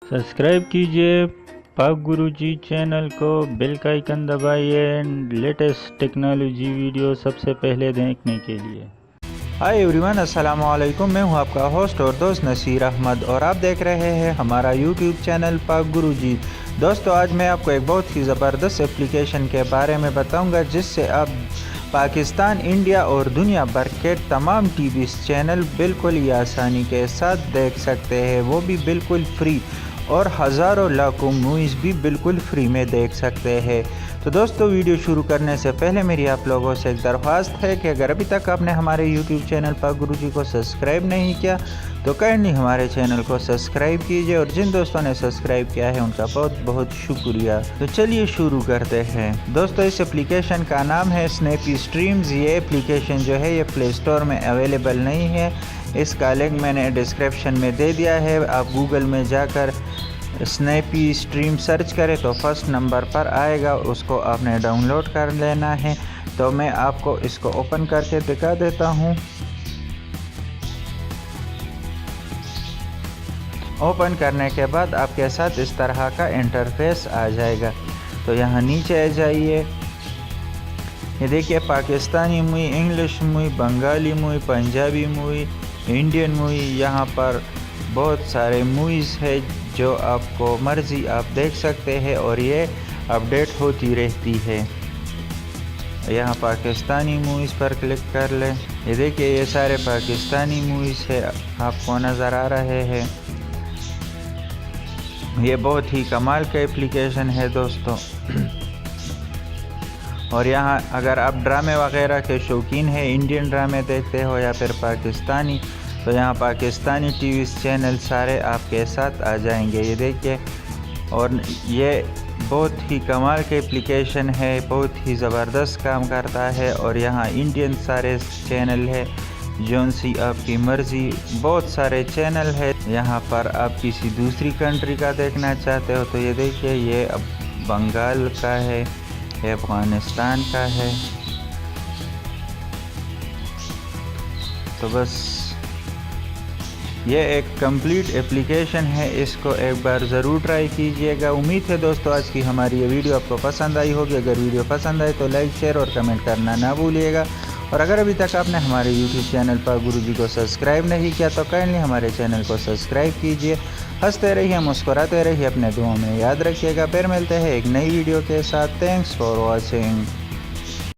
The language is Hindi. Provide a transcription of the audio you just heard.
सब्सक्राइब कीजिए पाक गुरुजी चैनल को, बेल का आइकन दबाइए लेटेस्ट टेक्नोलॉजी वीडियो सबसे पहले देखने के लिए। हाय एवरीवन, अस्सलाम वालेकुम। मैं हूं आपका होस्ट और दोस्त नसीर अहमद और आप देख रहे हैं हमारा यूट्यूब चैनल पाक गुरुजी। दोस्तों, आज मैं आपको एक बहुत ही ज़बरदस्त एप्लीकेशन के बारे में बताऊंगा जिससे आप पाकिस्तान, इंडिया और दुनिया भर के तमाम टीवी चैनल बिल्कुल ही आसानी के साथ देख सकते हैं, वो भी बिल्कुल फ्री, और हज़ारों लाखों मूवीज़ भी बिल्कुल फ्री में देख सकते हैं। तो दोस्तों, वीडियो शुरू करने से पहले मेरी आप लोगों से एक दरख्वास्त है कि अगर अभी तक आपने हमारे यूट्यूब चैनल पाक गुरुजी को सब्सक्राइब नहीं किया तो काइंडली हमारे चैनल को सब्सक्राइब कीजिए, और जिन दोस्तों ने सब्सक्राइब किया है उनका बहुत बहुत शुक्रिया। तो चलिए शुरू करते हैं। दोस्तों, इस एप्लीकेशन का नाम है स्नैपी स्ट्रीम्स। ये एप्लीकेशन जो है ये प्ले स्टोर में अवेलेबल नहीं है। इसका लिंक मैंने डिस्क्रिप्शन में दे दिया है। आप गूगल में जाकर स्नैपी स्ट्रीम सर्च करें तो फर्स्ट नंबर पर आएगा, उसको आपने डाउनलोड कर लेना है। तो मैं आपको इसको ओपन करके दिखा देता हूँ। ओपन करने के बाद आपके साथ इस तरह का इंटरफेस आ जाएगा। तो यहाँ नीचे आ जाइए, ये देखिए Pakistani movie, English movie, Bengali movie, Punjabi movie, Indian movie, यहाँ पर बहुत सारे मूवीज़ है जो आपको मर्ज़ी आप देख सकते हैं और ये अपडेट होती रहती है। यहाँ पाकिस्तानी मूवीज़ पर क्लिक कर लें। ये देखिए ये सारे पाकिस्तानी मूवीज़ है आपको नज़र आ रहे हैं। ये बहुत ही कमाल का एप्लीकेशन है दोस्तों। और यहाँ अगर आप ड्रामे वगैरह के शौकीन हैं, इंडियन ड्रामे देखते हो या फिर पाकिस्तानी, तो यहाँ पाकिस्तानी टीवी चैनल सारे आपके साथ आ जाएंगे। ये देखिए, और ये बहुत ही कमाल के एप्लीकेशन है, बहुत ही ज़बरदस्त काम करता है। और यहाँ इंडियन सारे चैनल है, जौन सी आपकी मर्ज़ी, बहुत सारे चैनल है। यहाँ पर आप किसी दूसरी कंट्री का देखना चाहते हो तो ये देखिए, ये अब बंगाल का है, ये अफ़गानिस्तान का है। तो बस ये एक कंप्लीट एप्लीकेशन है, इसको एक बार ज़रूर ट्राई कीजिएगा। उम्मीद है दोस्तों आज की हमारी ये वीडियो आपको पसंद आई होगी। अगर वीडियो पसंद आए तो लाइक, शेयर और कमेंट करना ना भूलिएगा। और अगर अभी तक आपने हमारे यूट्यूब चैनल पर गुरुजी को सब्सक्राइब नहीं किया तो काइंडली हमारे चैनल को सब्सक्राइब कीजिए। हंसते रहिए, मुस्कुराते रहिए, अपने दुआओं में याद रखिएगा। फिर मिलते हैं एक नई वीडियो के साथ। Thanks for watching.